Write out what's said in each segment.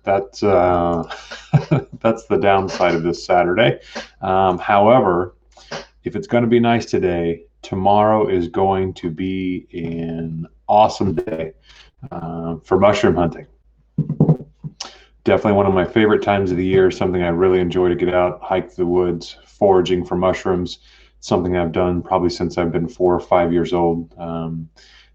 That's that's the downside of this Saturday. However, if it's going to be nice today, tomorrow is going to be an awesome day for mushroom hunting. Definitely one of my favorite times of the year. Something I really enjoy to get out, hike the woods, foraging for mushrooms. Something I've done probably since I've been 4 or 5 years old.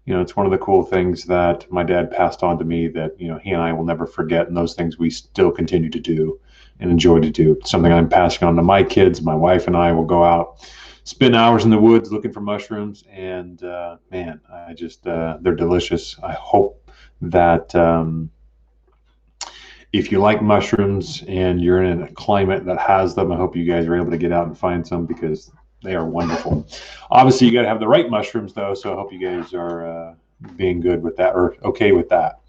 It's one of the cool things that my dad passed on to me that he and I will never forget, and those things we still continue to do and enjoy to do. It's something I'm passing on to my kids. My wife and I will go out, spend hours in the woods looking for mushrooms, and man, I just they're delicious. I hope that if you like mushrooms and you're in a climate that has them, I hope you guys are able to get out and find some because they are wonderful. Obviously, you got to have the right mushrooms, though, so I hope you guys are being good with that or okay with that.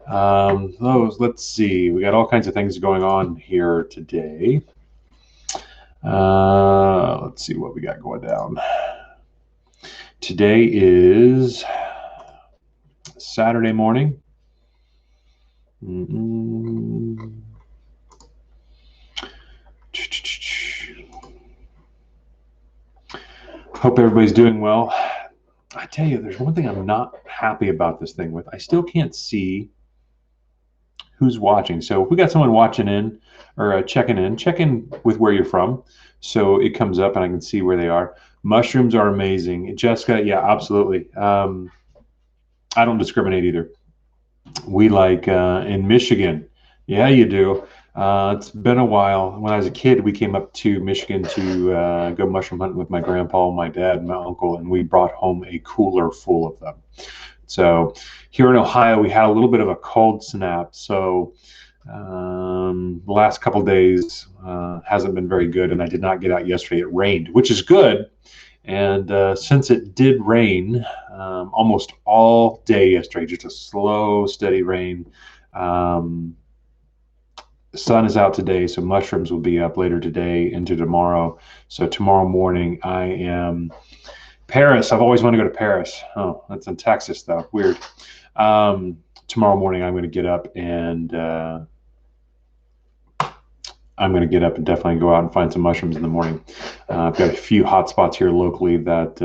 Let's see. We got all kinds of things going on here today. Let's see what we got going down. Today is Saturday morning. Hope everybody's doing well. I tell you, there's one thing I'm not happy about this thing with. I still can't see who's watching. So if we got someone watching in or check in with where you're from, so it comes up and I can see where they are. Mushrooms are amazing. Jessica, yeah, absolutely. I don't discriminate either. We like in Michigan. Yeah, you do. It's been a while. When I was a kid, we came up to Michigan to go mushroom hunting with my grandpa, my dad, and my uncle, and we brought home a cooler full of them. So here in Ohio, we had a little bit of a cold snap. So the last couple of days hasn't been very good, and I did not get out yesterday. It rained, which is good. And since it did rain almost all day yesterday, just a slow, steady rain. The sun is out today, so mushrooms will be up later today into tomorrow. So tomorrow morning, I am Paris. I've always wanted to go to Paris. Oh, that's in Texas, though. Weird. Tomorrow morning, I'm going to get up and definitely go out and find some mushrooms in the morning. I've got a few hot spots here locally that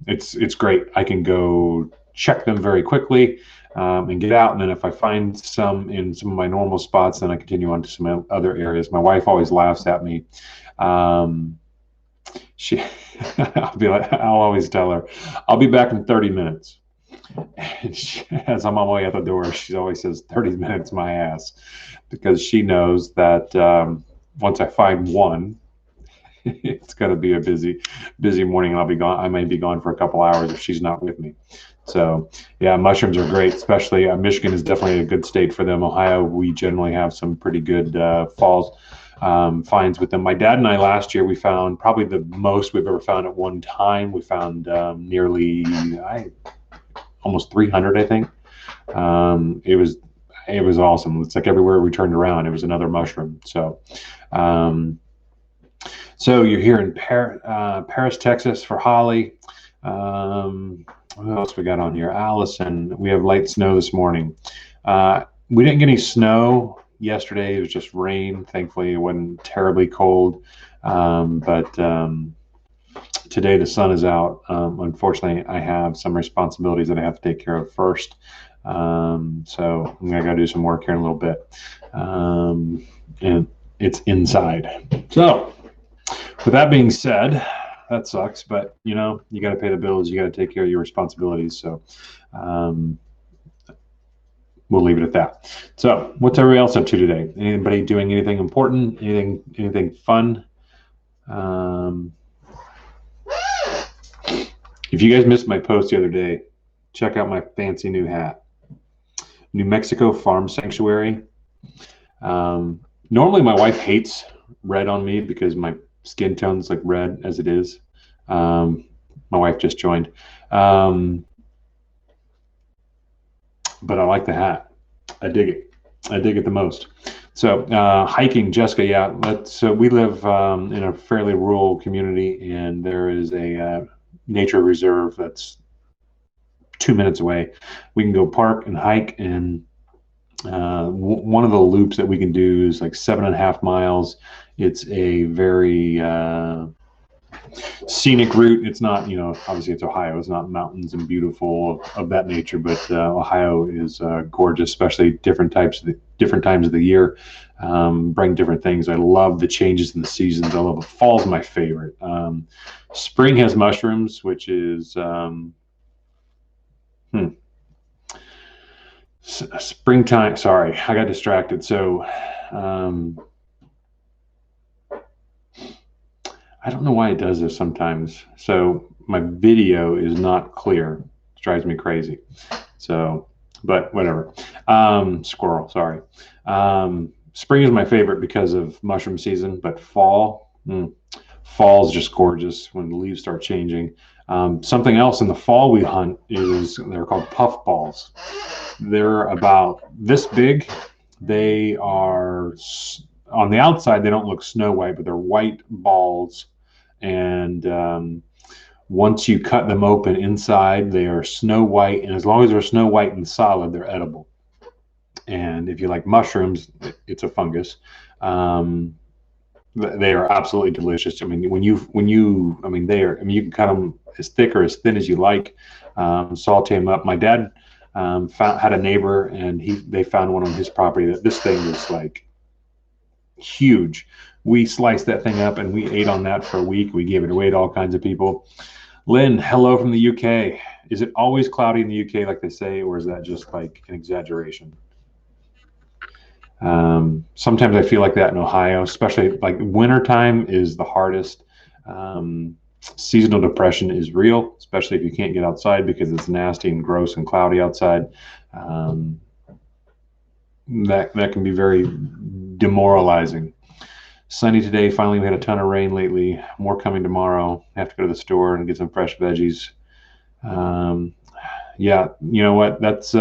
it's great. I can go check them very quickly and get out. And then if I find some in some of my normal spots, then I continue on to some other areas. My wife always laughs at me. I'll always tell her, I'll be back in 30 minutes. And as I'm on my way out the door, she always says 30 minutes my ass, because she knows that once I find one, it's going to be a busy morning, and I'll be gone. I may be gone for a couple hours if she's not with me. So yeah, mushrooms are great, especially Michigan is definitely a good state for them. Ohio, we generally have some pretty good fall finds with them. My dad and I last year, we found probably the most we've ever found at one time. We found nearly almost 300, I think. It was awesome. It's like everywhere we turned around, it was another mushroom. So you're here in Paris, Texas for Holly. What else we got on here? Allison, we have light snow this morning. We didn't get any snow yesterday. It was just rain. Thankfully, it wasn't terribly cold. But today the sun is out. Unfortunately, I have some responsibilities that I have to take care of first. So I'm going to go do some work here in a little bit. And it's inside. So with that being said, that sucks, but you got to pay the bills. You got to take care of your responsibilities. So we'll leave it at that. So what's everybody else up to today? Anybody doing anything important? Anything fun? If you guys missed my post the other day, check out my fancy new hat. New Mexico Farm Sanctuary. Normally my wife hates red on me because my skin tone's like red as it is. My wife just joined. But I like the hat. I dig it. I dig it the most. So hiking, Jessica, yeah. So we live in a fairly rural community, and there is a nature reserve that's 2 minutes away. We can go park and hike, and One of the loops that we can do is like 7.5 miles. It's a very scenic route. It's not, obviously it's Ohio. It's not mountains and beautiful of that nature, but Ohio is gorgeous, especially different times of the year. Bring different things. I love the changes in the seasons. I love it. Fall's my favorite. Spring has mushrooms, which is springtime. Sorry, I got distracted. So I don't know why it does this sometimes. So my video is not clear. It drives me crazy. So, but whatever. Squirrel, sorry. Spring is my favorite because of mushroom season, but fall is just gorgeous when the leaves start changing. Something else in the fall we hunt is they're called puff balls. They're about this big. They are on the outside, they don't look snow white, but they're white balls. And once you cut them open inside, they are snow white. And as long as they're snow white and solid, they're edible. And if you like mushrooms, it's a fungus. They are absolutely delicious. I mean, I mean, you can cut them as thick or as thin as you like, saute them up. My dad had a neighbor, and they found one on his property that this thing was like huge. We sliced that thing up and we ate on that for a week. We gave it away to all kinds of people. Lynn, hello from the UK. Is it always cloudy in the UK like they say, or is that just like an exaggeration? Sometimes I feel like that in Ohio, especially like wintertime is the hardest. Seasonal depression is real, especially if you can't get outside because it's nasty and gross and cloudy outside. That can be very demoralizing. Sunny today. Finally, we had a ton of rain lately. More coming tomorrow. I have to go to the store and get some fresh veggies. Yeah, you know what? That's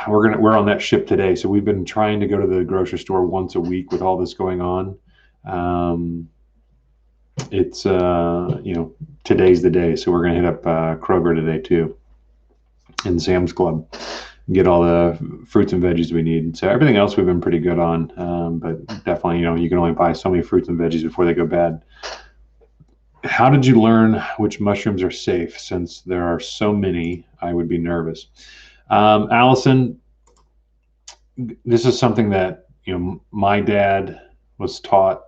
we're on that ship today. So we've been trying to go to the grocery store once a week with all this going on. It's today's the day. So we're gonna hit up Kroger today too, and Sam's Club. Get all the fruits and veggies we need. So everything else we've been pretty good on, but definitely, you can only buy so many fruits and veggies before they go bad. How did you learn which mushrooms are safe? Since there are so many, I would be nervous. Allison, this is something that my dad was taught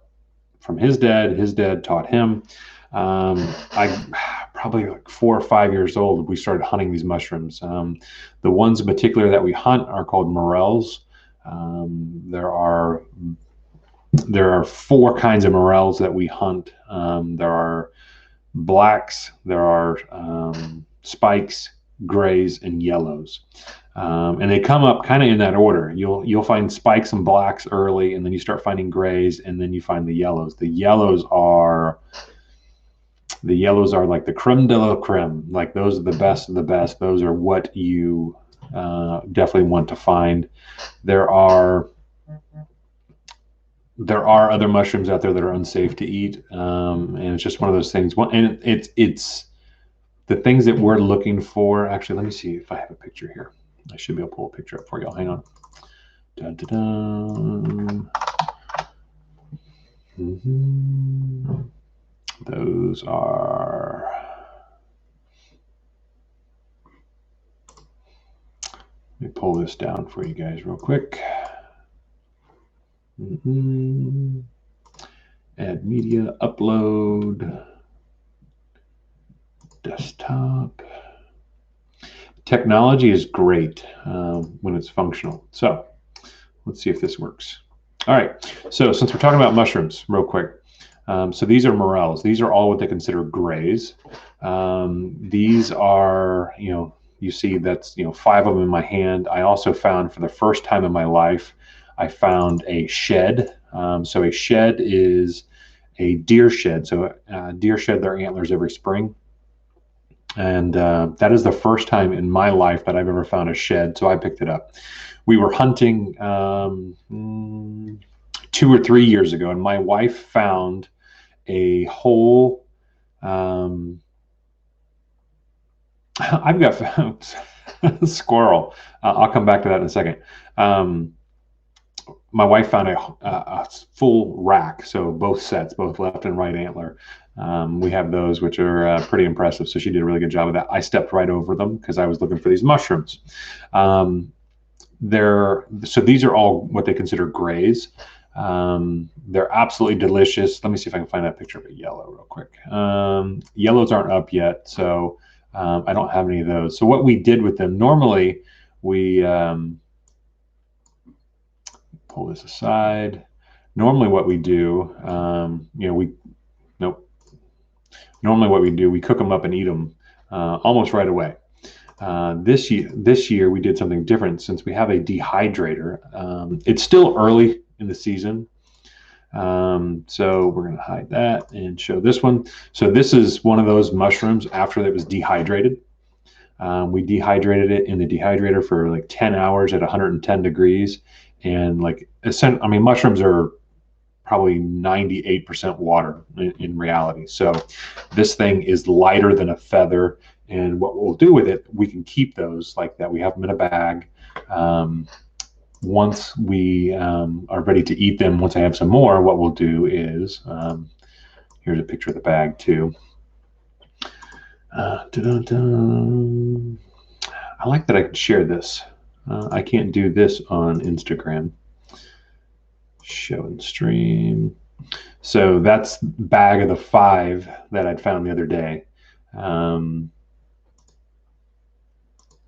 from his dad. His dad taught him. I probably like 4 or 5 years old, we started hunting these mushrooms. The ones in particular that we hunt are called morels. There are 4 kinds of morels that we hunt. There are blacks, there are spikes, grays, and yellows. And they come up kind of in that order. You'll find spikes and blacks early, and then you start finding grays, and then you find the yellows. The yellows are like the creme de la creme. Like those are the best of the best. Those are what you definitely want to find. There are other mushrooms out there that are unsafe to eat, and it's just one of those things. And it's the things that we're looking for. Actually, let me see if I have a picture here. I should be able to pull a picture up for y'all. Hang on. Dun, dun, dun. Mm-hmm. Those are. Let me pull this down for you guys real quick. Mm-hmm. Add media, upload, desktop. Technology is great when it's functional. So let's see if this works. All right. So since we're talking about mushrooms real quick, so these are morels. These are all what they consider grays. These are, you see that's, 5 of them in my hand. I also found for the first time in my life, I found a shed. So a shed is a deer shed. So deer shed their antlers every spring. And that is the first time in my life that I've ever found a shed. So I picked it up. We were hunting 2 or 3 years ago, and my wife found a whole I've got squirrel. I'll come back to that in a second. Um, my wife found a full rack, so both sets, both left and right antler. We have those, which are pretty impressive. So she did a really good job of that. I stepped right over them because I was looking for these mushrooms. Um, so these are all what they consider grays. They're absolutely delicious. Let me see if I can find that picture of a yellow real quick. Yellows aren't up yet, so I don't have any of those. So what we did with them, normally we pull this aside. Normally what we do, nope. Normally what we do, we cook them up and eat them almost right away. This year we did something different since we have a dehydrator. It's still early in the season, so we're going to hide that and show this one. So this is one of those mushrooms after it was dehydrated. We dehydrated it in the dehydrator for like 10 hours at 110 degrees, and mushrooms are probably 98% water in reality. So this thing is lighter than a feather. And what we'll do with it, we can keep those like that. We have them in a bag. Once we are ready to eat them, once I have some more, what we'll do is, here's a picture of the bag too. I like that I can share this. I can't do this on Instagram. Show and stream. So that's bag of the 5 that I'd found the other day.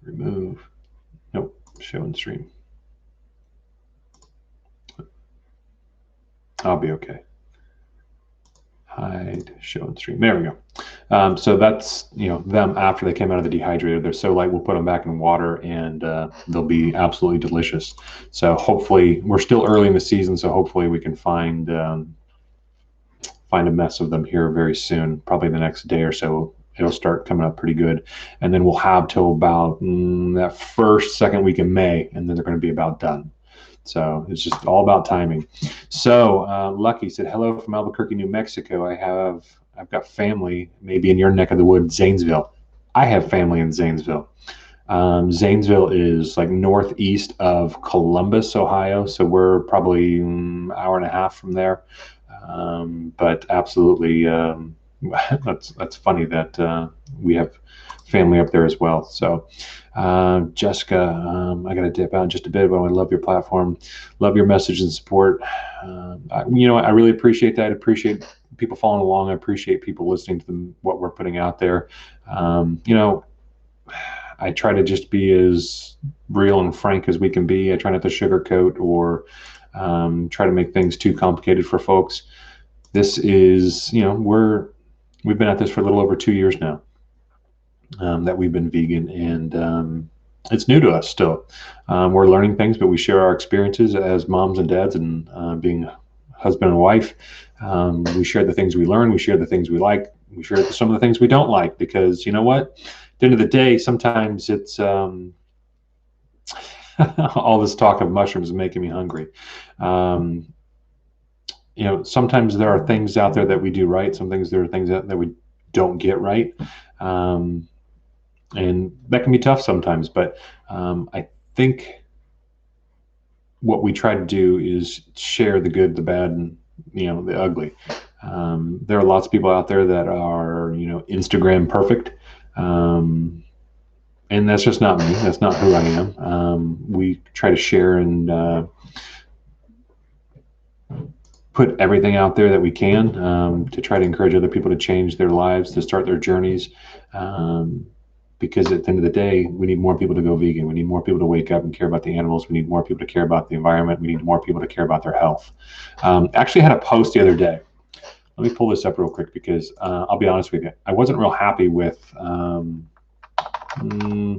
Remove. Nope. Show and stream. I'll be okay. Hide, show and stream. There we go. So that's them after they came out of the dehydrator. They're so light, we'll put them back in water, and they'll be absolutely delicious. So hopefully, we're still early in the season, so hopefully we can find a mess of them here very soon. Probably the next day or so, it'll start coming up pretty good, and then we'll have till about that second week in May, and then they're going to be about done. So it's just all about timing. So Lucky said, hello from Albuquerque, New Mexico. I've got family maybe in your neck of the woods, Zanesville. I have family in Zanesville. Zanesville is like northeast of Columbus, Ohio. So we're probably an hour and a half from there. But absolutely, that's funny that we have family up there as well. So Jessica, I got to dip out in just a bit, but I love your platform, love your message and support. I really appreciate that. I appreciate people following along. I appreciate people listening to what we're putting out there. I try to just be as real and frank as we can be. I try not to sugarcoat or try to make things too complicated for folks. This is, we've been at this for a little over 2 years now. That we've been vegan, and it's new to us still. We're learning things, but we share our experiences as moms and dads, and being husband and wife. We share the things we learn. We share the things we like. We share some of the things we don't like, because you know what? At the end of the day, sometimes it's all this talk of mushrooms is making me hungry. Sometimes there are things out there that we do right. Some things there are things that we don't get right. And that can be tough sometimes, but I think what we try to do is share the good, the bad, and the ugly. There are lots of people out there that are Instagram perfect, and that's just not me. That's not who I am. We try to share and put everything out there that we can to try to encourage other people to change their lives, to start their journeys. Because at the end of the day, we need more people to go vegan. We need more people to wake up and care about the animals. We need more people to care about the environment. We need more people to care about their health. Actually, I had a post the other day. Let me pull this up real quick, because I'll be honest with you, I wasn't real happy with. Let me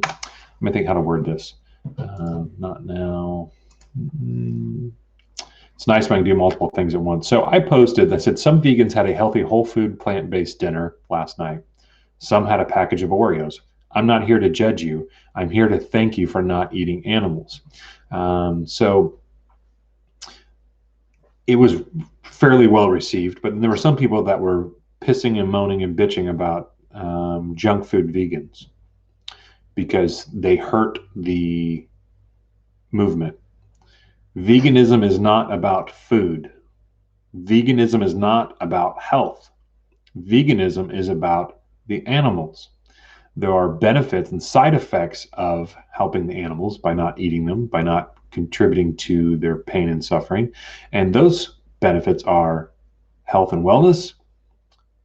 think how to word this. Not now. It's nice when I can do multiple things at once. So I posted that said some vegans had a healthy, whole food, plant-based dinner last night. Some had a package of Oreos. I'm not here to judge you. I'm here to thank you for not eating animals. So it was fairly well received, but there were some people that were pissing and moaning and bitching about junk food vegans. because they hurt the movement. Veganism is not about food. Veganism is not about health. Veganism is about the animals. There are benefits and side effects of helping the animals by not eating them, by not contributing to their pain and suffering. And those benefits are health and wellness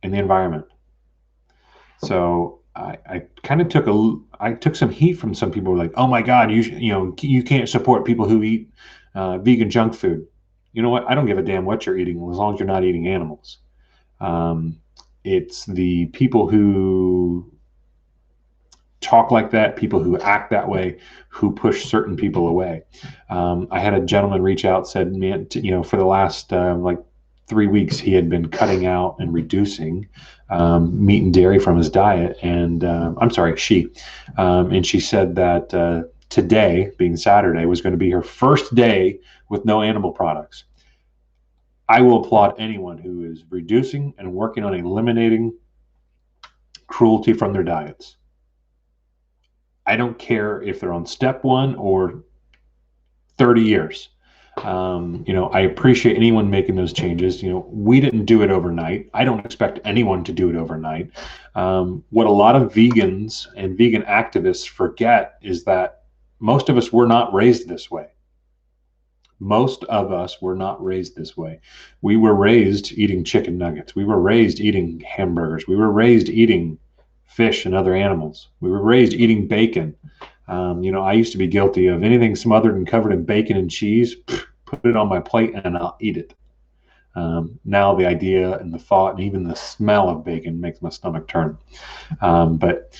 and the environment. So I kind of took some heat from some people who were like, oh my God, you can't support people who eat vegan junk food. You know what? I don't give a damn what you're eating as long as you're not eating animals. Um, it's the people who talk like that, people who act that way, who push certain people away. I had a gentleman reach out, said, man, for the last like 3 weeks, he had been cutting out and reducing meat and dairy from his diet. And I'm sorry, and she said that today, being Saturday, was going to be her first day with no animal products. I will applaud anyone who is reducing and working on eliminating cruelty from their diets. I don't care if they're on step one or 30 years. I appreciate anyone making those changes. We didn't do it overnight. I don't expect anyone to do it overnight. What a lot of vegans and vegan activists forget is that most of us were not raised this way. Most of us were not raised this way. We were raised eating chicken nuggets. We were raised eating hamburgers. We were raised eating fish and other animals. We were raised eating bacon. I used to be guilty of anything smothered and covered in bacon and cheese. Put it on my plate and I'll eat it. Now the idea and the thought and even the smell of bacon makes my stomach turn. But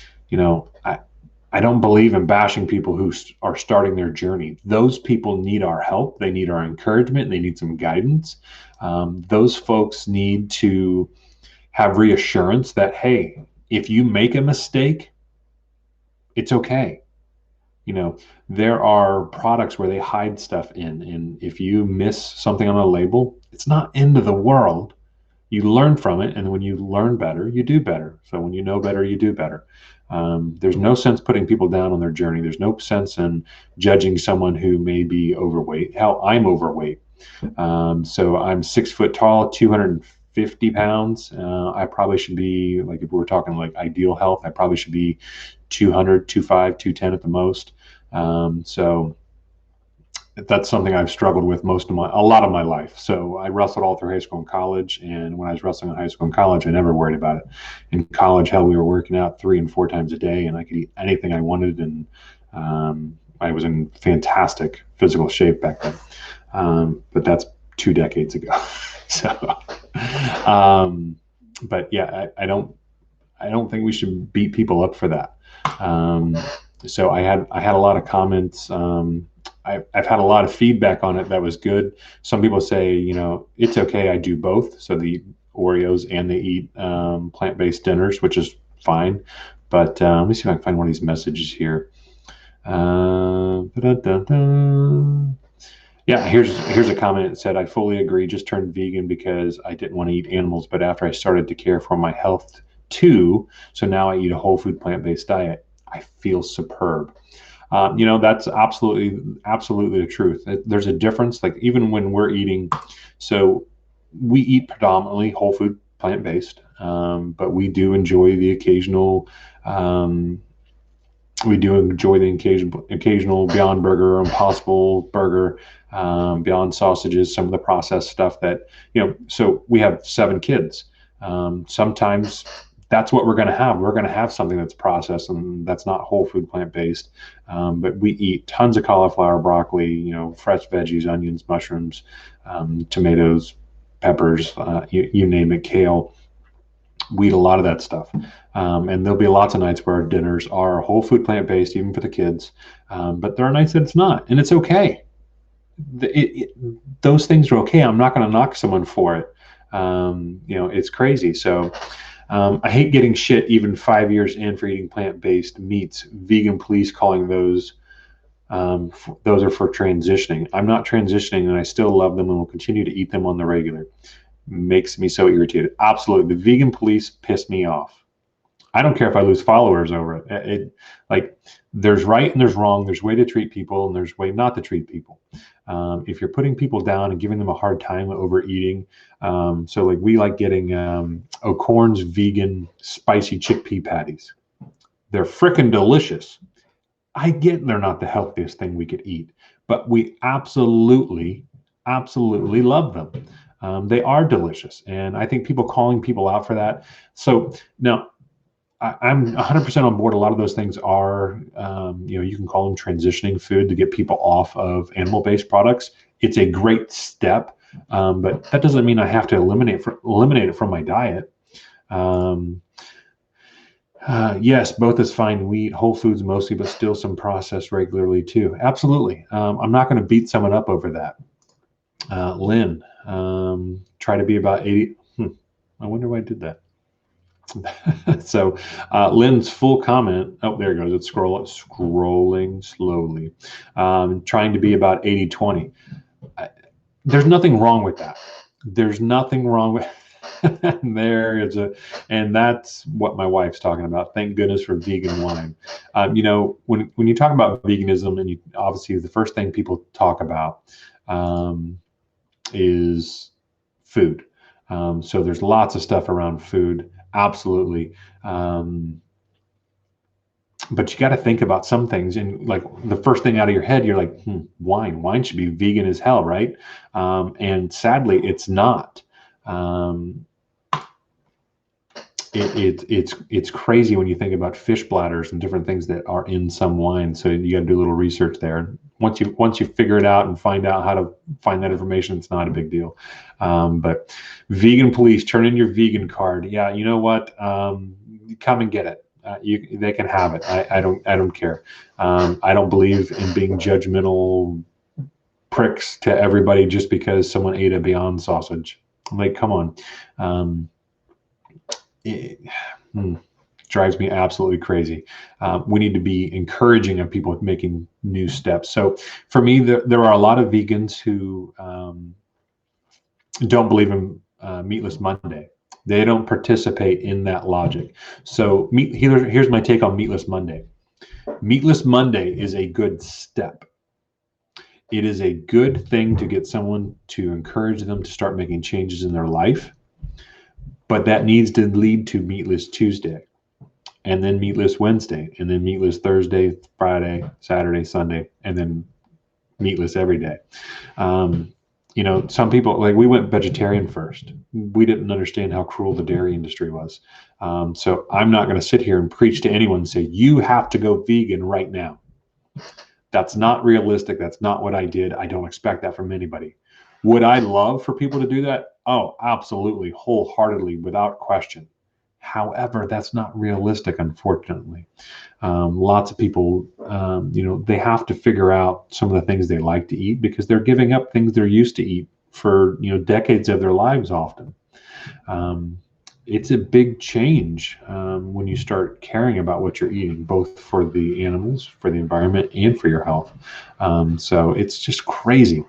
I don't believe in bashing people who are starting their journey. Those people need our help. They need our encouragement. They need some guidance. Those folks need to have reassurance that, hey, if you make a mistake, it's okay. There are products where they hide stuff in, and if you miss something on a label, it's not end of the world. You learn from it, and when you learn better, you do better. So when you know better, you do better. There's no sense putting people down on their journey. There's no sense in judging someone who may be overweight. Hell, I'm overweight. So I'm 6 foot tall, 250 pounds. I probably should be, like, if we're talking like ideal health, I probably should be 200, 205, 210 at the most. So that's something I've struggled with a lot of my life. So I wrestled all through high school and college. And when I was wrestling in high school and college, I never worried about it. In college, hell, we were working out 3 and 4 times a day, and I could eat anything I wanted. And I was in fantastic physical shape back then. But that's 2 decades ago. So, but yeah, I don't think we should beat people up for that. So I had a lot of comments. I've had a lot of feedback on it that was good. Some people say, it's okay. I do both. So they eat Oreos and they eat plant-based dinners, which is fine. But let me see if I can find one of these messages here. Yeah, here's a comment that said, I fully agree, just turned vegan because I didn't want to eat animals, but after I started to care for my health too, so now I eat a whole food plant-based diet. I feel superb. That's absolutely the truth. There's a difference, like even when we're eating, so we eat predominantly whole food plant-based, but we do enjoy the occasional occasional Beyond Burger, Impossible Burger, Beyond Sausages, some of the processed stuff that, so we have 7 kids. Sometimes that's what we're going to have. We're going to have something that's processed and that's not whole food plant-based. But we eat tons of cauliflower, broccoli, fresh veggies, onions, mushrooms, tomatoes, peppers, you name it, kale. We eat a lot of that stuff. And there'll be lots of nights where our dinners are whole food plant-based, even for the kids. But there are nights that it's not, and it's okay. Those things are okay. I'm not going to knock someone for it. It's crazy. So I hate getting shit even 5 years in for eating plant-based meats. Vegan police calling those are for transitioning. I'm not transitioning, and I still love them and will continue to eat them on the regular. Makes me so irritated. Absolutely. The vegan police piss me off. I don't care if I lose followers over it. Like there's right and there's wrong. There's way to treat people and there's way not to treat people. If you're putting people down and giving them a hard time overeating, so like we like getting O'Corn's vegan spicy chickpea patties. They're frickin' delicious. I get they're not the healthiest thing we could eat, but we absolutely, absolutely love them. They are delicious, and I think people calling people out for that. So now I'm 100% on board. A lot of those things are, you can call them transitioning food to get people off of animal-based products. It's a great step, but that doesn't mean I have to eliminate it from my diet. Yes, both is fine. We eat whole foods mostly, but still some processed regularly too. Absolutely. I'm not going to beat someone up over that. Lynn, try to be about 80. I wonder why I did that. So Lynn's full comment, oh, there it goes. It's scrolling slowly. Trying to be about 80-20. There's nothing wrong with that. There's nothing wrong with and that's what my wife's talking about. Thank goodness for vegan wine. When you talk about veganism, and obviously the first thing people talk about is food. So there's lots of stuff around food, absolutely. But you got to think about some things, and like the first thing out of your head, you're like, wine should be vegan as hell, right? And sadly, it's not. It's crazy when you think about fish bladders and different things that are in some wine. So you got to do a little research there. Once you figure it out and find out how to find that information, it's not a big deal. But vegan police, turn in your vegan card. Yeah, you know what? Come and get it. They can have it. I don't care. I don't believe in being judgmental pricks to everybody just because someone ate a Beyond sausage. I'm like, come on. It drives me absolutely crazy. We need to be encouraging of people making new steps. So for me, there are a lot of vegans who don't believe in Meatless Monday. They don't participate in that logic. So here's my take on Meatless Monday. Meatless Monday is a good step. It is a good thing to get someone to encourage them to start making changes in their life. But that needs to lead to Meatless Tuesday, and then Meatless Wednesday, and then Meatless Thursday, Friday, Saturday, Sunday, and then meatless every day. Some people, like we went vegetarian first. We didn't understand how cruel the dairy industry was. So I'm not going to sit here and preach to anyone and say, you have to go vegan right now. That's not realistic. That's not what I did. I don't expect that from anybody. Would I love for people to do that? Oh, absolutely, wholeheartedly, without question. However, that's not realistic, unfortunately. Lots of people, they have to figure out some of the things they like to eat because they're giving up things they're used to eat for, decades of their lives often. It's a big change when you start caring about what you're eating, both for the animals, for the environment, and for your health. So it's just crazy.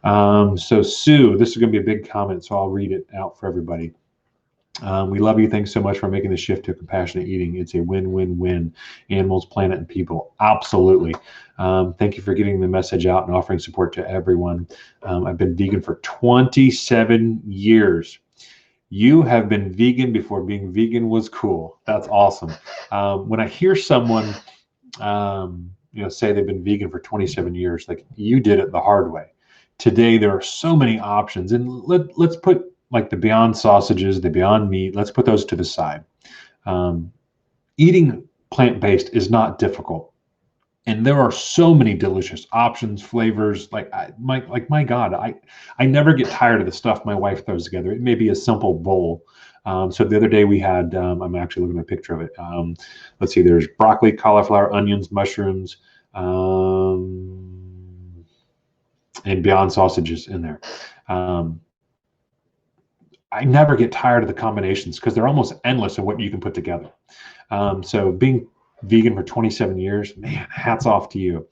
So Sue, this is going to be a big comment, so I'll read it out for everybody. We love you. Thanks so much for making the shift to compassionate eating. It's a win-win-win. Animals, planet, and people. Absolutely. Thank you for getting the message out and offering support to everyone. I've been vegan for 27 years. You have been vegan before being vegan was cool. That's awesome. When I hear someone, say they've been vegan for 27 years, like you did it the hard way. Today, there are so many options, and let's put like the Beyond sausages, the Beyond meat, let's put those to the side. Eating plant-based is not difficult. And there are so many delicious options, flavors. My God, I never get tired of the stuff my wife throws together. It may be a simple bowl. So the other day we had, I'm actually looking at a picture of it. Let's see, there's broccoli, cauliflower, onions, mushrooms, and Beyond sausages in there. I never get tired of the combinations because they're almost endless of what you can put together. So being vegan for 27 years, man, hats off to you.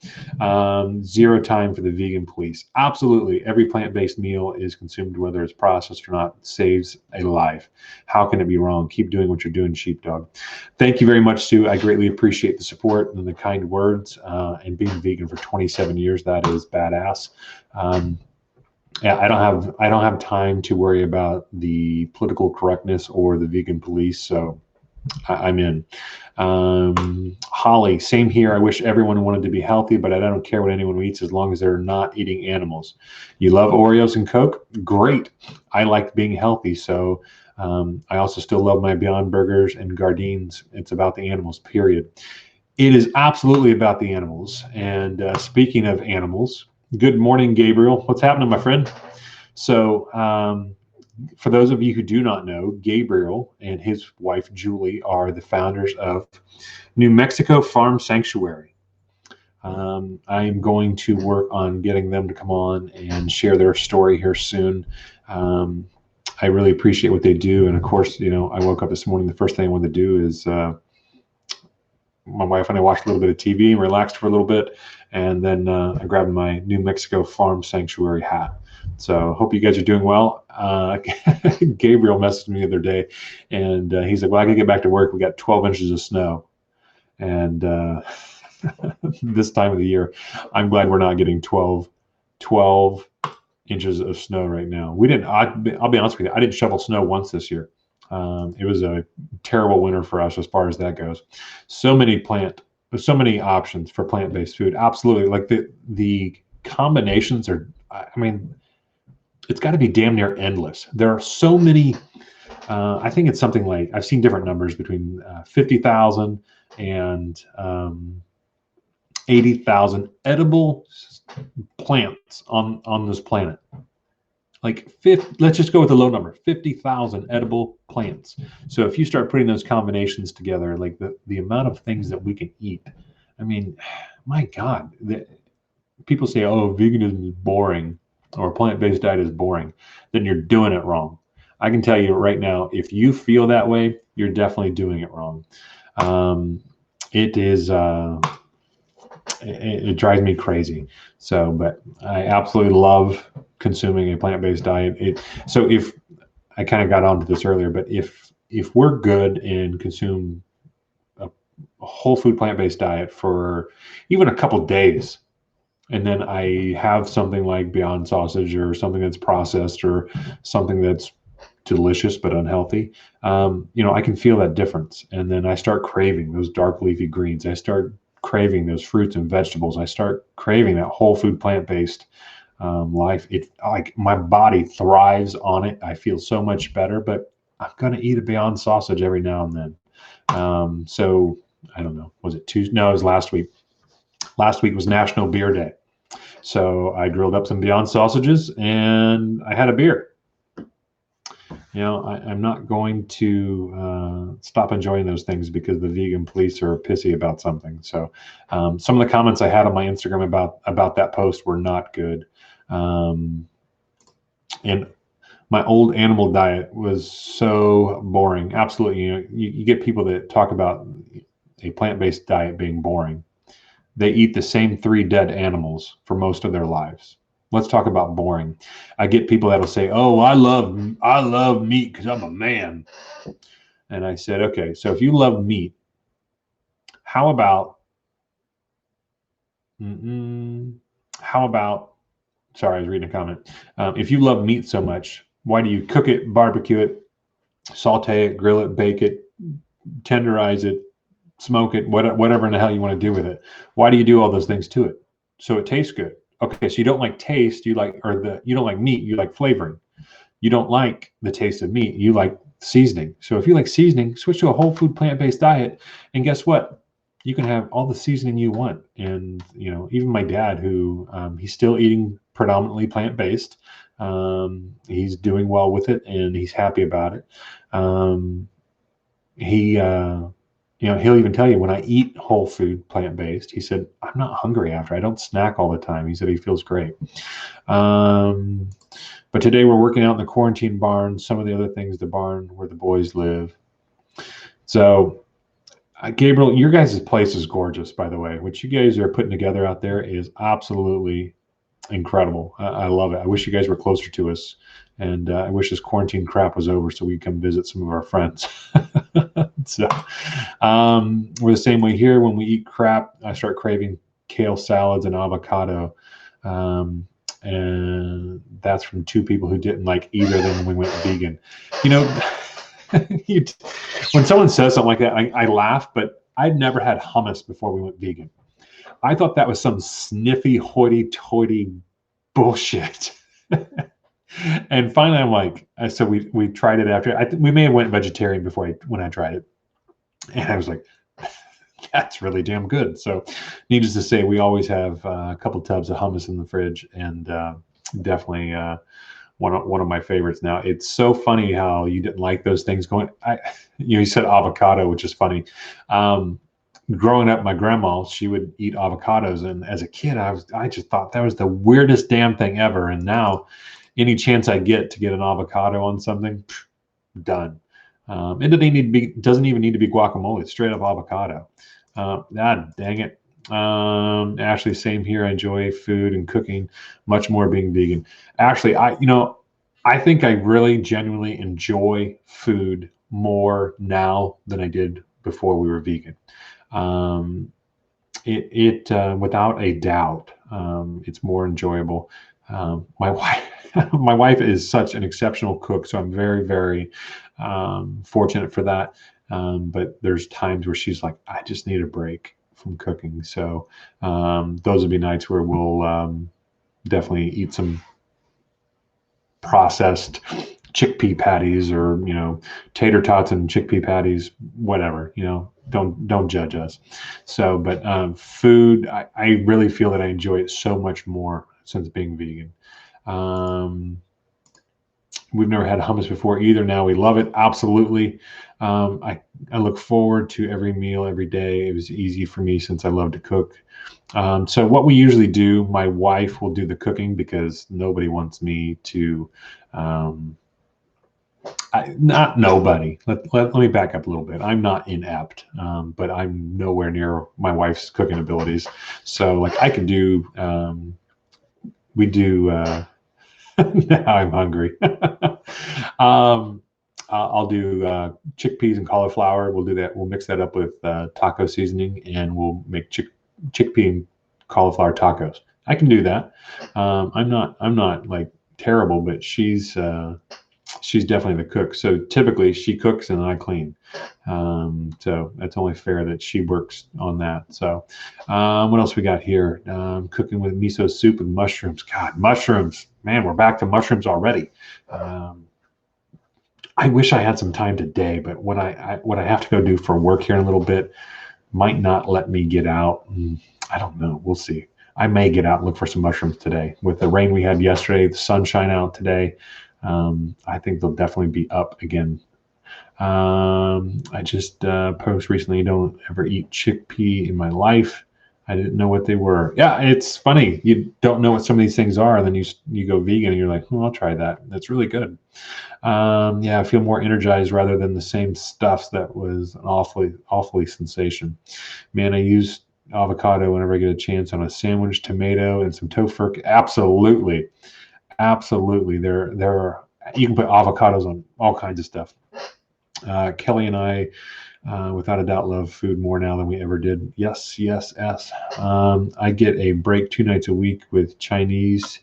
Zero time for the vegan police. Absolutely, every plant-based meal is consumed, whether it's processed or not, saves a life. How can it be wrong? Keep doing what you're doing, Sheepdog. Thank you very much, Sue. I greatly appreciate the support and the kind words, and being vegan for 27 years. That is badass. Yeah, I don't have time to worry about the political correctness or the vegan police, so I'm in. Holly, same here. I wish everyone wanted to be healthy, but I don't care what anyone eats as long as they're not eating animals. You love Oreos and Coke? Great. I like being healthy, so I also still love my Beyond Burgers and Gardeins. It's about the animals, period. It is absolutely about the animals. And speaking of animals, good morning, Gabriel. What's happening, my friend? So, for those of you who do not know, Gabriel and his wife, Julie, are the founders of New Mexico Farm Sanctuary. I am going to work on getting them to come on and share their story here soon. I really appreciate what they do. And of course, you know, I woke up this morning, the first thing I wanted to do is my wife and I watched a little bit of TV and relaxed for a little bit. And then I grabbed my New Mexico Farm Sanctuary hat. So hope you guys are doing well. Gabriel messaged me the other day, and he's like, well, I can get back to work. We got 12 inches of snow. And this time of the year, I'm glad we're not getting 12 inches of snow right now. We didn't, I'll be honest with you, I didn't shovel snow once this year. It was a terrible winter for us as far as that goes. So many options for plant-based food. Absolutely. Like the combinations are, I mean, it's got to be damn near endless. There are so many. I think it's something like, I've seen different numbers between 50,000 and 80,000 edible plants on this planet. Like let's just go with the low number, 50,000 edible plants. So if you start putting those combinations together, like the amount of things that we can eat, I mean, my God, people say, oh, veganism is boring or a plant-based diet is boring, then you're doing it wrong. I can tell you right now, if you feel that way, you're definitely doing it wrong. It is, it drives me crazy. So, but I absolutely love consuming a plant-based diet. So if I kind of got onto this earlier, but if we're good and consume a whole food plant-based diet for even a couple days, and then I have something like Beyond Sausage or something that's processed or something that's delicious but unhealthy, you know, I can feel that difference. And then I start craving those dark leafy greens. I start craving those fruits and vegetables. I start craving that whole food plant-based life. It, like, my body thrives on it. I feel so much better, but I'm going to eat a Beyond Sausage every now and then. So I don't know, was it Tuesday? No, it was last week. Last week was National Beer Day. So I grilled up some Beyond Sausages and I had a beer. You know, I'm not going to stop enjoying those things because the vegan police are pissy about something. So some of the comments I had on my Instagram about that post were not good. And my old animal diet was so boring. Absolutely. You know, you get people that talk about a plant-based diet being boring. They eat the same 3 dead animals for most of their lives. Let's talk about boring. I get people that'll say, "Oh, I love meat because I'm a man." And I said, "Okay, so if you love meat, how about Sorry, I was reading a comment. If you love meat so much, why do you cook it, barbecue it, saute it, grill it, bake it, tenderize it, smoke it, whatever in the hell you want to do with it? Why do you do all those things to it? So it tastes good." Okay, so you don't like taste, you don't like meat, you like flavoring. You don't like the taste of meat, you like seasoning. So if you like seasoning, switch to a whole food plant-based diet, and guess what? You can have all the seasoning you want. And you know, even my dad, who he's still eating predominantly plant-based, he's doing well with it, and he's happy about it. You know, he'll even tell you, when I eat whole food plant-based, he said, I'm not hungry after. I don't snack all the time. He said he feels great. But today we're working out in the quarantine barn, some of the other things, the barn where the boys live. So Gabriel, your guys' place is gorgeous, by the way. What you guys are putting together out there is absolutely incredible. I love it. I wish you guys were closer to us, and I wish this quarantine crap was over so we could come visit some of our friends. So we're the same way here. When we eat crap, I start craving kale salads and avocado. And that's from two people who didn't like either of them when we went vegan. You know, you, when someone says something like that, I laugh, but I'd never had hummus before we went vegan. I thought that was some sniffy, hoity-toity bullshit. And finally, I'm like, so we tried it after. We may have went vegetarian before when I tried it, and I was like, that's really damn good. So, needless to say, we always have a couple tubs of hummus in the fridge, and definitely one of my favorites. Now, it's so funny how you didn't like those things going. You said avocado, which is funny. Growing up, my grandma, she would eat avocados, and as a kid, I just thought that was the weirdest damn thing ever. And now, any chance I get to get an avocado on something, done. It doesn't even need to be guacamole. It's straight up avocado. God dang it. Ashley, same here. I enjoy food and cooking much more being vegan. Actually, I think I really genuinely enjoy food more now than I did before we were vegan. Without a doubt, it's more enjoyable. My wife, my wife is such an exceptional cook, so I'm very, very fortunate for that. But there's times where she's like, I just need a break from cooking. So those would be nights where we'll definitely eat some processed chickpea patties, or tater tots and chickpea patties, whatever. Don't judge us. So, but food, I really feel that I enjoy it so much more since being vegan. We've never had hummus before either. Now we love it. Absolutely. I look forward to every meal every day. It was easy for me since I love to cook. So what we usually do, my wife will do the cooking because nobody wants me to, not nobody. Let me back up a little bit. I'm not inept, but I'm nowhere near my wife's cooking abilities. So like I can do, we do, now I'm hungry. I'll do chickpeas and cauliflower. We'll do that. We'll mix that up with taco seasoning, and we'll make chickpea and cauliflower tacos. I can do that. I'm not like terrible, but she's definitely the cook. So typically she cooks and I clean. So that's only fair that she works on that. So what else we got here? Cooking with miso soup and mushrooms. God, mushrooms, man, we're back to mushrooms already. I wish I had some time today, but what I have to go do for work here in a little bit might not let me get out. I don't know. We'll see. I may get out and look for some mushrooms today. With the rain we had yesterday, the sunshine out today, I think they'll definitely be up again. I just post recently, don't ever eat chickpea in my life. I didn't know what they were. Yeah, it's funny. You don't know what some of these things are, and then you go vegan and you're like, oh, I'll try that. That's really good. Yeah, I feel more energized rather than the same stuff that was an awfully sensation. Man, I use avocado whenever I get a chance on a sandwich, tomato, and some tofu. Absolutely. There are, you can put avocados on all kinds of stuff. Kelly and I, without a doubt, love food more now than we ever did. Yes. I get a break 2 nights a week with Chinese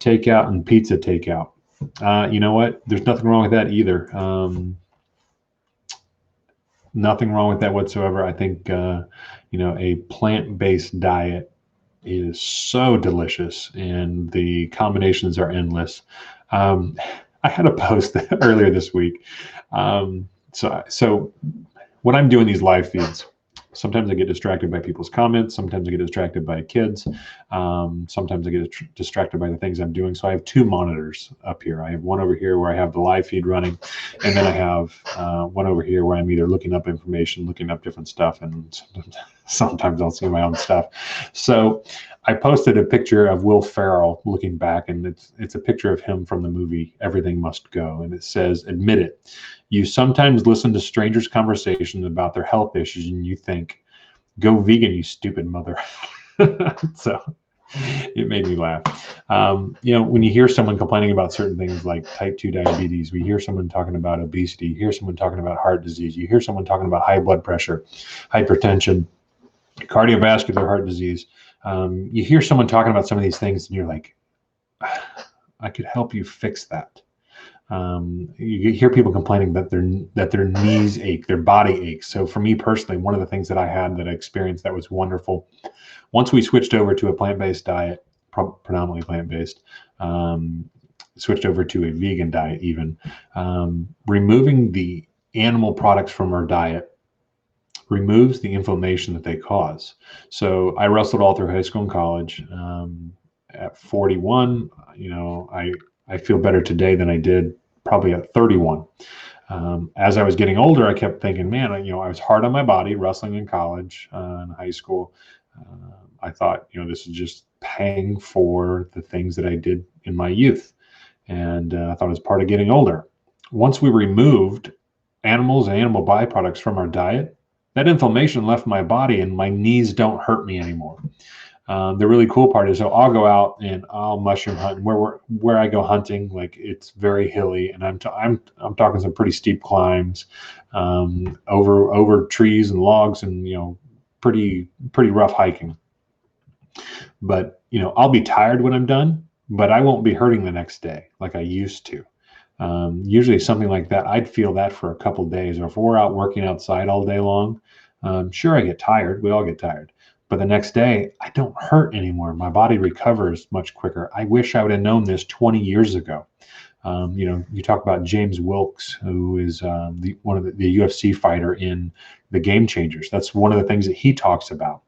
takeout and pizza takeout. You know what? There's nothing wrong with that either. Nothing wrong with that whatsoever. I think, a plant-based diet is so delicious, and the combinations are endless. I had a post earlier this week. So when I'm doing these live feeds, sometimes I get distracted by people's comments. Sometimes I get distracted by kids. Sometimes I get distracted by the things I'm doing. So I have 2 monitors up here. I have one over here where I have the live feed running, and then I have one over here where I'm either looking up information, looking up different stuff, and Sometimes I'll see my own stuff. So I posted a picture of Will Ferrell looking back, and it's a picture of him from the movie Everything Must Go, and it says, "Admit it, you sometimes listen to strangers' conversations about their health issues, and you think, 'Go vegan, you stupid mother.'" So it made me laugh. When you hear someone complaining about certain things like type 2 diabetes, we hear someone talking about obesity, you hear someone talking about heart disease, you hear someone talking about high blood pressure, hypertension, cardiovascular heart disease. You hear someone talking about some of these things, and you're like, I could help you fix that. You hear people complaining that their knees ache, their body aches. So for me personally, one of the things that I had that I experienced that was wonderful, once we switched over to a plant-based diet, predominantly plant-based, switched over to a vegan diet even, removing the animal products from our diet removes the inflammation that they cause. So I wrestled all through high school and college. At 41, I feel better today than I did probably at 31. As I was getting older, I kept thinking, man, I was hard on my body wrestling in college, in high school. I thought, this is just paying for the things that I did in my youth. And I thought it was part of getting older. Once we removed animals and animal byproducts from our diet, that inflammation left my body and my knees don't hurt me anymore. The really cool part is, so I'll go out and I'll mushroom hunt. And where I go hunting, like it's very hilly, and I'm talking some pretty steep climbs, over trees and logs, and pretty rough hiking. But I'll be tired when I'm done, but I won't be hurting the next day like I used to. Usually something like that, I'd feel that for a couple of days. Or if we're out working outside all day long, sure, I get tired. We all get tired. But the next day, I don't hurt anymore. My body recovers much quicker. I wish I would have known this 20 years ago. You talk about James Wilkes, who is one of the UFC fighter in the Game Changers. That's one of the things that he talks about.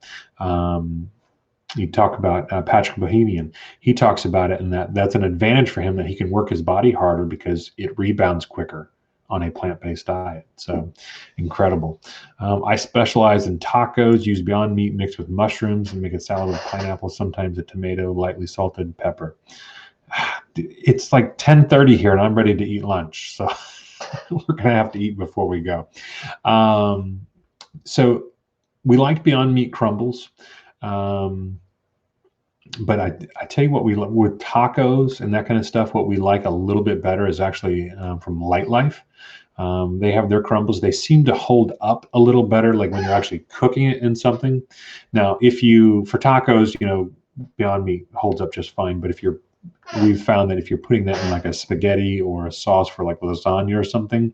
You talk about Patrick Bohemian. He talks about it, and that's an advantage for him, that he can work his body harder because it rebounds quicker on a plant-based diet. So incredible. I specialize in tacos, use Beyond Meat mixed with mushrooms, and make a salad with pineapple, sometimes a tomato, lightly salted pepper. It's like 10:30 here, and I'm ready to eat lunch. So we're going to have to eat before we go. So we like Beyond Meat crumbles. But I tell you what, we with tacos and that kind of stuff, what we like a little bit better is actually from Light Life. They have their crumbles. They seem to hold up a little better, like when you're actually cooking it in something. Now, for tacos, Beyond Meat holds up just fine. But we've found that if you're putting that in like a spaghetti or a sauce for like lasagna or something,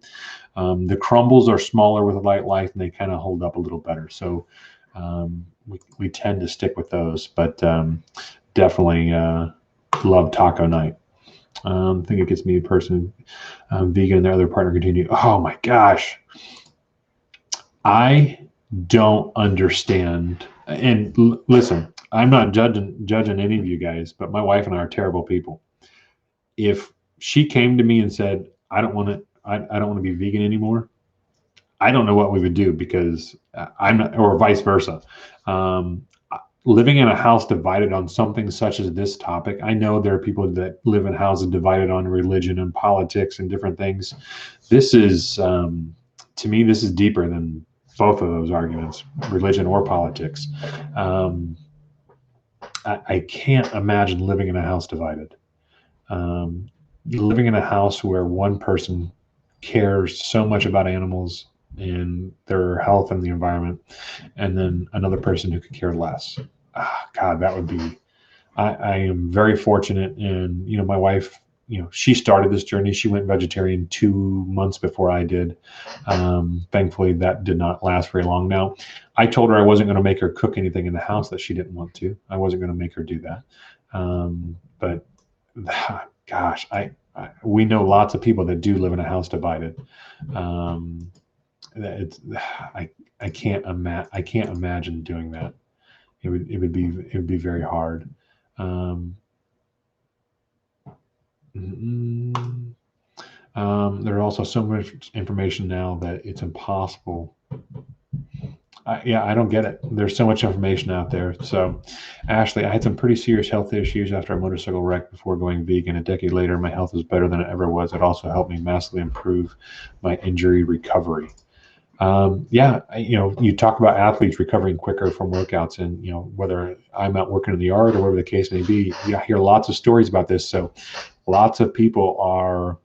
the crumbles are smaller with Light Life, and they kind of hold up a little better. So we tend to stick with those, but definitely love taco night. I think it gets me a person, vegan and their other partner continue. Oh my gosh. I don't understand. And listen, I'm not judging any of you guys, but my wife and I are terrible people. If she came to me and said, I don't want to be vegan anymore, I don't know what we would do, because I'm not, or vice versa. Living in a house divided on something such as this topic, I know there are people that live in houses divided on religion and politics and different things. This is, to me, this is deeper than both of those arguments, religion or politics. I can't imagine living in a house divided. Living in a house where one person cares so much about animals and their health and the environment, and then another person who could care less. God, that would be. I am very fortunate, and my wife, she started this journey. She went vegetarian 2 months before I did. Thankfully, that did not last very long. Now, I told her I wasn't going to make her cook anything in the house that she didn't want to. I wasn't going to make her do that. But gosh, we know lots of people that do live in a house divided. I can't imagine doing that. It would be very hard. There's also so much information now that it's impossible Yeah, I don't get it. There's so much information out there. So, Ashley, I had some pretty serious health issues after a motorcycle wreck before going vegan. A decade later, my health is better than it ever was. It also helped me massively improve my injury recovery. Yeah, you talk about athletes recovering quicker from workouts, and whether I'm out working in the yard or whatever the case may be, I hear lots of stories about this. So, lots of people are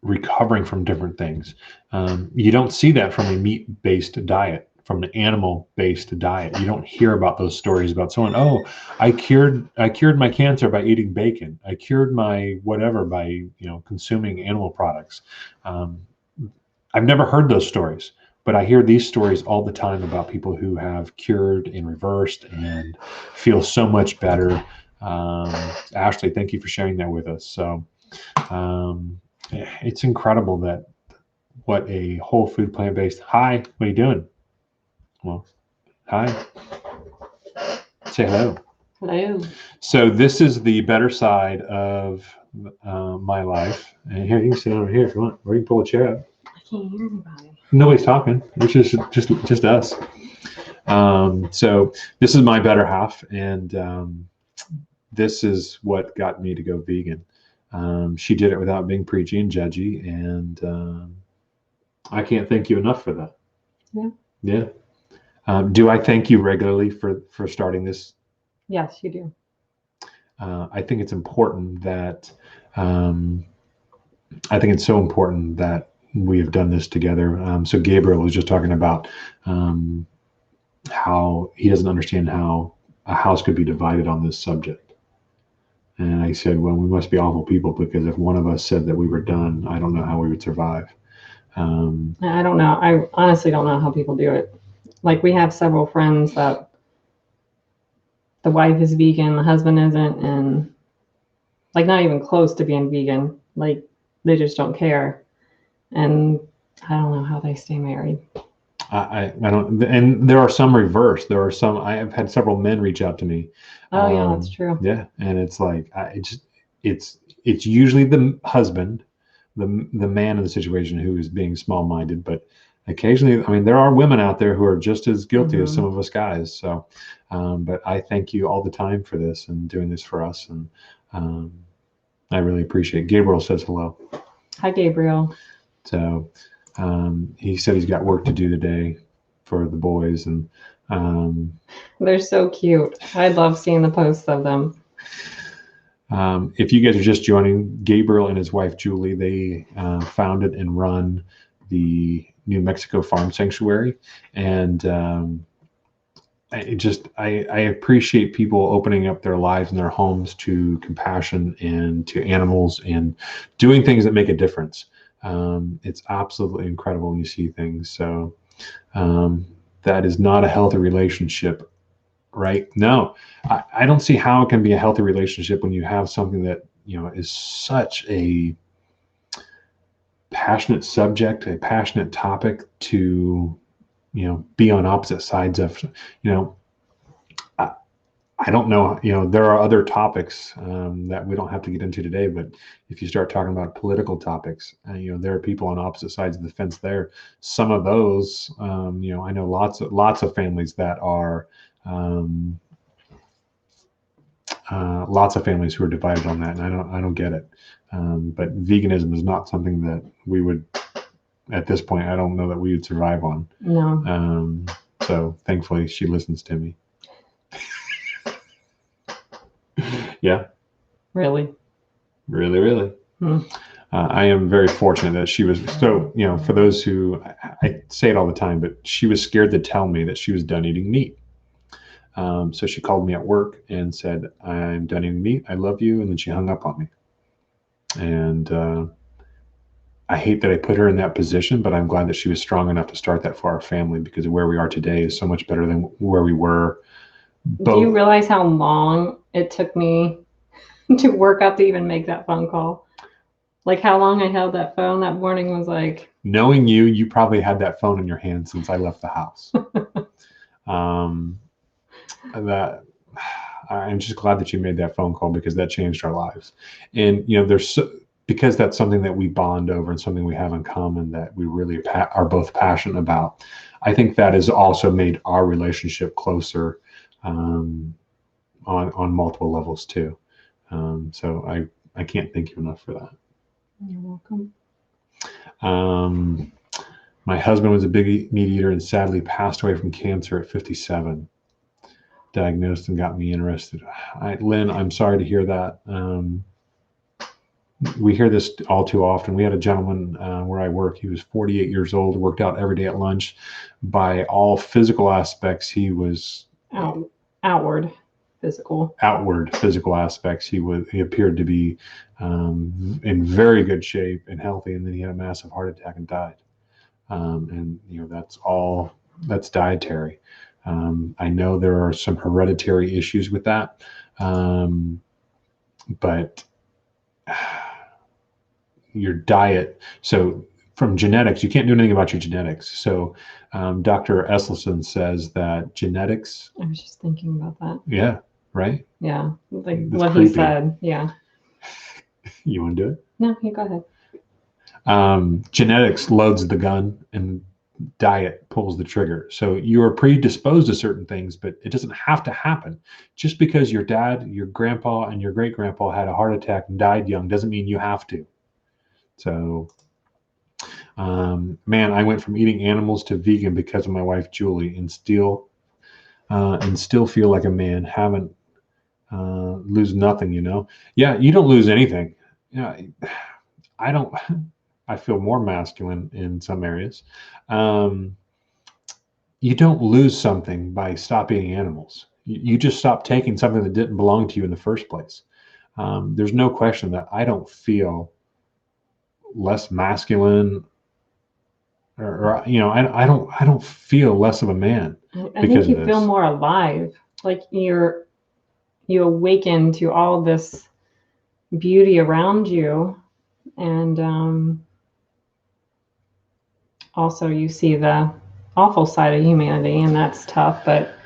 recovering from different things. You don't see that from a meat-based diet, from an animal-based diet. You don't hear about those stories about someone, oh, I cured my cancer by eating bacon. I cured my whatever by consuming animal products. Um, I've never heard those stories, but I hear these stories all the time about people who have cured and reversed and feel so much better. Ashley, thank you for sharing that with us. So um, it's incredible that what a whole food plant-based. Hi, what are you doing? Well, hi. Say hello. Hello. So this is the better side of my life. And here you can sit over here if you want, or you can pull a chair up. I can't hear anybody. Nobody's talking. It's just us. So this is my better half, and this is what got me to go vegan. She did it without being preachy and judgy, and I can't thank you enough for that. Yeah. Yeah. Do I thank you regularly for starting this? Yes, you do. I think it's important that I think it's so important that we have done this together. So Gabriel was just talking about how he doesn't understand how a house could be divided on this subject. And I said, well, we must be awful people, because if one of us said that we were done, I don't know how we would survive. I don't know. I honestly don't know how people do it. Like, we have several friends that the wife is vegan, the husband isn't, and like not even close to being vegan. Like, they just don't care. And I don't know how they stay married. I don't, and there are some reverse. There are some. I have had several men reach out to me. Oh, yeah, that's true. Yeah, and it's like it's usually the husband, the man in the situation, who is being small-minded. But occasionally, I mean, there are women out there who are just as guilty as some of us guys. So, but I thank you all the time for this and doing this for us, and I really appreciate it. Gabriel says hello. Hi, Gabriel. So he said he's got work to do today for the boys, and they're so cute. I love seeing the posts of them. If you guys are just joining, Gabriel and his wife Julie, they founded and run the New Mexico Farm Sanctuary, and I appreciate people opening up their lives and their homes to compassion and to animals and doing things that make a difference. It's absolutely incredible when you see things. So that is not a healthy relationship, right? No, I don't see how it can be a healthy relationship when you have something that is such a passionate subject, a passionate topic to be on opposite sides of. I don't know. There are other topics that we don't have to get into today, but if you start talking about political topics, there are people on opposite sides of the fence there. Some of those, I know lots of families that are, lots of families who are divided on that, and I don't get it. But veganism is not something that we would, at this point, I don't know that we would survive on. No. So thankfully, she listens to me. Yeah. Really? Really. I am very fortunate that she was, so, for those who, I say it all the time, but she was scared to tell me that she was done eating meat. So she called me at work and said, I'm done eating meat. I love you. And then she hung up on me. And I hate that I put her in that position, but I'm glad that she was strong enough to start that for our family, because where we are today is so much better than where we were. Do you realize how long it took me to work up to even make that phone call? Like, how long I held that phone that morning was like... Knowing you probably had that phone in your hand since I left the house. That I'm just glad that you made that phone call, because that changed our lives. And because that's something that we bond over and something we have in common that we really are both passionate about. I think that has also made our relationship closer on multiple levels too. So I can't thank you enough for that. You're welcome. My husband was a big meat eater and sadly passed away from cancer at 57. Diagnosed and got me interested. Lynn, I'm sorry to hear that. We hear this all too often. We had a gentleman where I work. He was 48 years old, worked out every day at lunch. By all physical aspects, he was outward physical aspects. He appeared to be in very good shape and healthy, and then he had a massive heart attack and died. And that's dietary. I know there are some hereditary issues with that, but your diet. So from genetics, you can't do anything about your genetics. So Dr. Esselstyn says that genetics. I was just thinking about that. Yeah. Right. Yeah. Like That's what creepy. He said. Yeah. You want to do it? No, you go ahead. Genetics loads the gun and diet pulls the trigger. So you are predisposed to certain things, but it doesn't have to happen. Just because your dad, your grandpa, and your great grandpa had a heart attack and died young doesn't mean you have to. So, man, I went from eating animals to vegan because of my wife Julie, and still feel like a man. Haven't lose nothing, you know. Yeah, you don't lose anything. Yeah, I don't. I feel more masculine in some areas. You don't lose something by stop eating animals. You just stop taking something that didn't belong to you in the first place. There's no question that I don't feel less masculine, or you know, I don't feel less of a man. I think you feel more alive. Like you awaken to all this beauty around you, and also you see the awful side of humanity, and that's tough. But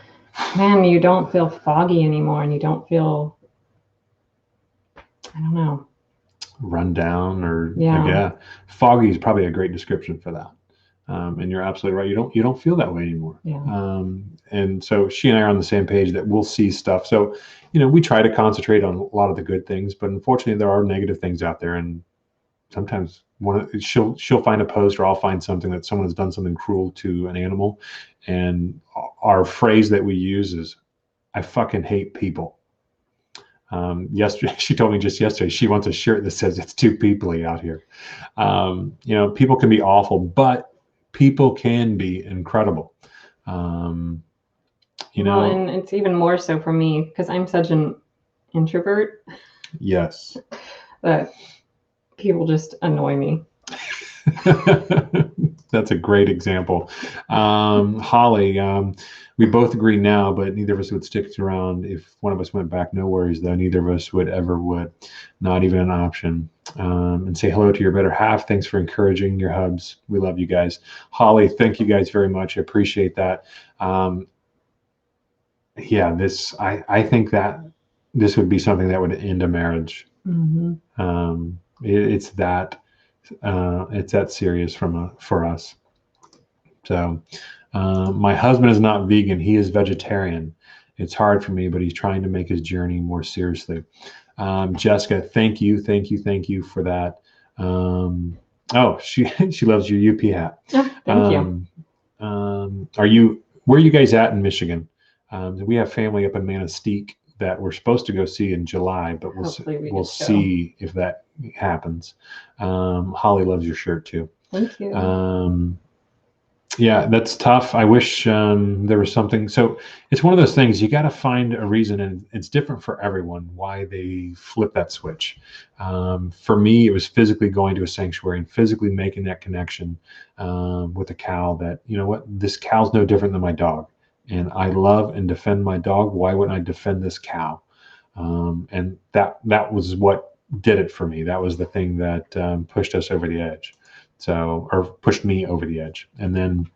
man, you don't feel foggy anymore, and you don't feel, I don't know, run down or yeah. Foggy is probably a great description for that. And you're absolutely right. You don't feel that way anymore. Yeah. And so she and I are on the same page that we'll see stuff. So, you know, we try to concentrate on a lot of the good things, but unfortunately there are negative things out there. And sometimes she'll find a post, or I'll find something that someone has done something cruel to an animal. And our phrase that we use is, I fucking hate people. Yesterday, she told me just yesterday, she wants a shirt that says it's too peoply out here. You know, people can be awful, but people can be incredible. You know, well, and it's even more so for me because I'm such an introvert. Yes. That people just annoy me. That's a great example. Holly, we both agree now, but neither of us would stick around. If one of us went back, no worries though. Neither of us would. Not even an option. And say hello to your better half. Thanks for encouraging your hubs. We love you guys. Holly, thank you guys very much. I appreciate that. Yeah, I think that this would be something that would end a marriage. Mm-hmm. It's that serious for us. So my husband is not vegan. He is vegetarian. It's hard for me, but he's trying to make his journey more seriously. Jessica, thank you for that. Oh, she loves your UP hat. Oh, thank you. Where are you guys at in Michigan? We have family up in Manistee that we're supposed to go see in July, but we'll see if that happens. Holly loves your shirt too. Thank you. Yeah, that's tough. I wish there was something. So it's one of those things, you got to find a reason, and it's different for everyone why they flip that switch. For me, it was physically going to a sanctuary and physically making that connection with a cow that, you know what, this cow's no different than my dog. And I love and defend my dog. Why wouldn't I defend this cow? And that was what did it for me. That was the thing that pushed us over the edge. Or pushed me over the edge. And then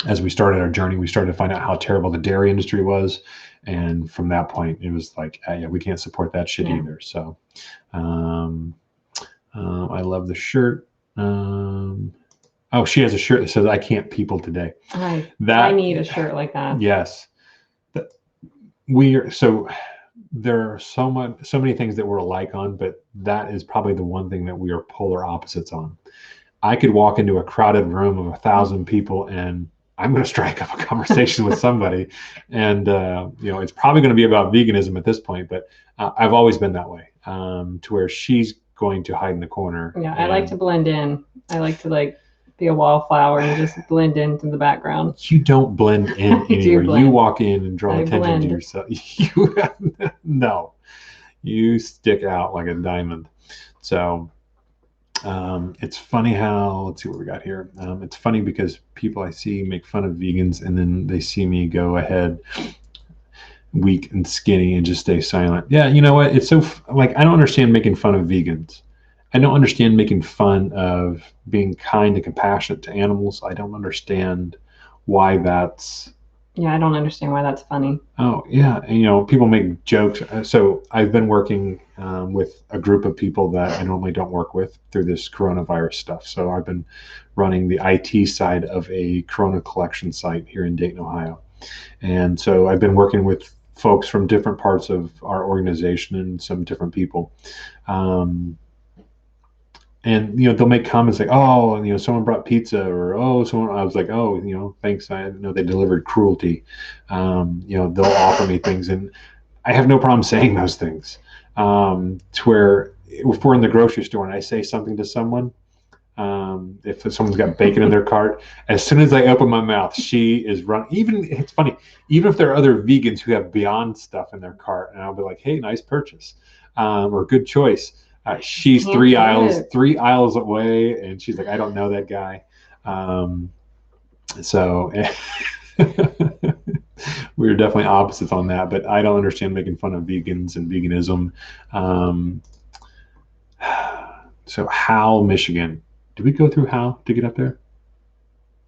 as we started our journey, we started to find out how terrible the dairy industry was. And from that point, it was like, yeah, we can't support that shit either. So I love the shirt. Oh, she has a shirt that says "I can't people today." I That need a shirt like that. yes, that we are so. There are so many things that we're alike on, but that is probably the one thing that we are polar opposites on. I could walk into a crowded room of 1,000 people and I'm going to strike up a conversation with somebody. And, it's probably going to be about veganism at this point, but I've always been that way, to where she's going to hide in the corner. Yeah, I like to blend in. I like to be a wallflower and just blend into the background. You don't blend in I do anywhere. You blend. walk in and draw I attention blend. to yourself. No, you stick out like a diamond. So it's funny how, let's see what we got here. It's funny because people I see make fun of vegans and then they see me go ahead weak and skinny and just stay silent. Yeah, you know what? It's so like I don't understand making fun of vegans. I don't understand making fun of being kind and compassionate to animals. I don't understand why that's. Yeah, I don't understand why that's funny. Oh yeah, and, people make jokes. So I've been working with a group of people that I normally don't work with through this coronavirus stuff. So I've been running the IT side of a Corona collection site here in Dayton, Ohio, and so I've been working with folks from different parts of our organization and some different people. And they'll make comments like, "Oh, someone brought pizza," or "Oh, someone." I was like, "Oh, thanks. I know they delivered cruelty." They'll offer me things, and I have no problem saying those things. To where if we're in the grocery store and I say something to someone, if someone's got bacon in their cart, as soon as I open my mouth, she is running. Even it's funny, even if there are other vegans who have Beyond stuff in their cart, and I'll be like, "Hey, nice purchase," or "Good choice." She's three aisles away, and she's like, "I don't know that guy." So we're definitely opposites on that. But I don't understand making fun of vegans and veganism. So Howell, Michigan. Did we go through Howell to get up there?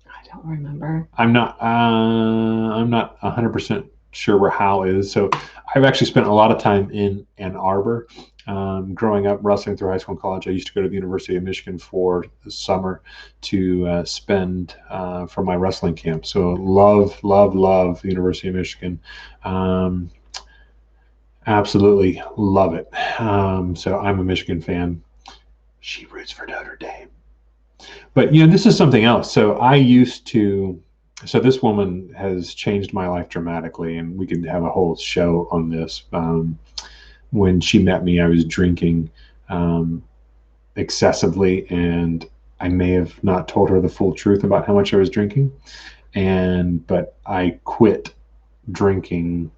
I don't remember. I'm not 100% sure where Howell is. So I've actually spent a lot of time in Ann Arbor. Growing up, wrestling through high school and college, I used to go to the University of Michigan for the summer to spend for my wrestling camp. So love the University of Michigan. Absolutely love it. So I'm a Michigan fan. She roots for Notre Dame. But this is something else. So this woman has changed my life dramatically, and we could have a whole show on this. When she met me, I was drinking excessively, and I may have not told her the full truth about how much I was drinking. But I quit drinking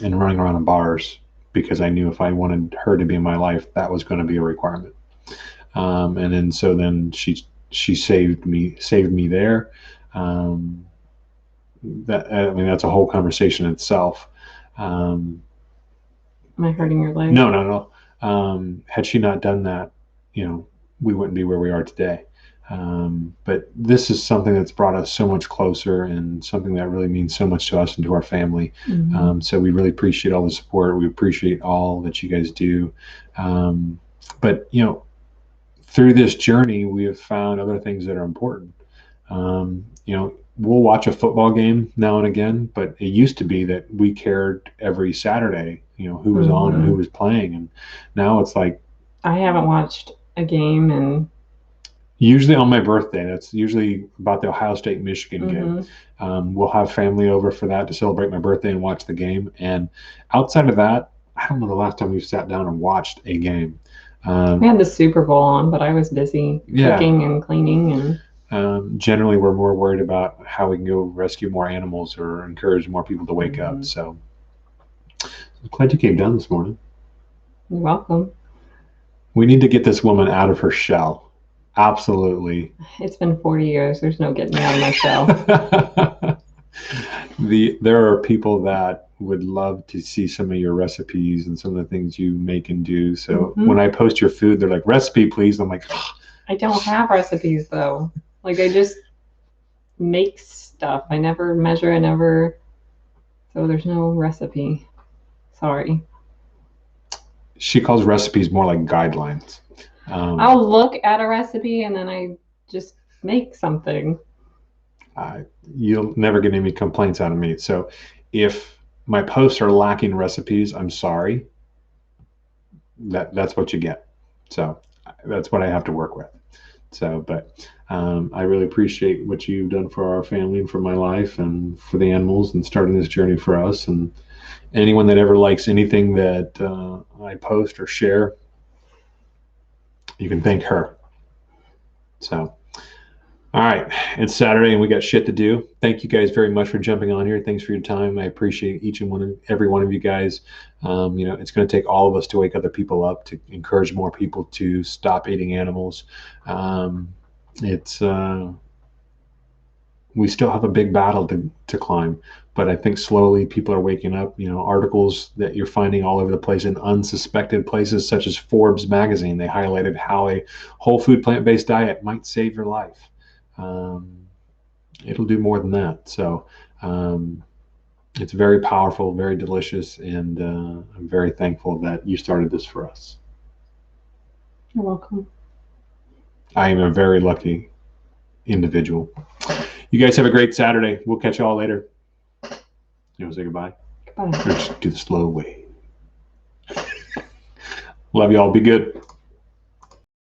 and running around in bars because I knew if I wanted her to be in my life, that was going to be a requirement. So then she saved me there. That's a whole conversation in itself. Am I hurting your leg? No. Had she not done that, we wouldn't be where we are today. But this is something that's brought us so much closer and something that really means so much to us and to our family. Mm-hmm. So we really appreciate all the support. We appreciate all that you guys do. But through this journey, we have found other things that are important. We'll watch a football game now and again, but it used to be that we cared every Saturday, who was on and who was playing. And now it's like, I haven't watched a game and usually on my birthday. That's usually about the Ohio State Michigan game. We'll have family over for that to celebrate my birthday and watch the game. And outside of that, I don't know the last time we've sat down and watched a game. We had the Super Bowl on, but I was busy cooking and cleaning. And generally, we're more worried about how we can go rescue more animals or encourage more people to wake up. So I'm glad you came down this morning. You're welcome. We need to get this woman out of her shell. Absolutely. It's been 40 years. There's no getting me out of my shell. There are people that would love to see some of your recipes and some of the things you make and do. So when I post your food, they're like, "Recipe, please." I'm like, oh. I don't have recipes though. I just make stuff. I never measure. So there's no recipe. Sorry. She calls recipes more like guidelines. I'll look at a recipe and then I just make something. You'll never get any complaints out of me. So if my posts are lacking recipes, I'm sorry. That's what you get. So that's what I have to work with. So, but I really appreciate what you've done for our family and for my life and for the animals and starting this journey for us. And anyone that ever likes anything that I post or share, you can thank her. So, all right, it's Saturday and we got shit to do. Thank you guys very much for jumping on here. Thanks for your time. I appreciate every one of you guys. It's going to take all of us to wake other people up, to encourage more people to stop eating animals. We still have a big battle to climb, but I think slowly people are waking up. Articles that you're finding all over the place in unsuspected places, such as Forbes magazine, they highlighted how a whole food plant-based diet might save your life. It'll do more than that. So it's very powerful, very delicious, and I'm very thankful that you started this for us. You're welcome. I am a very lucky individual. You guys have a great Saturday. We'll catch you all later. You want to say goodbye? Goodbye. Or just do the slow way. Love you all. Be good.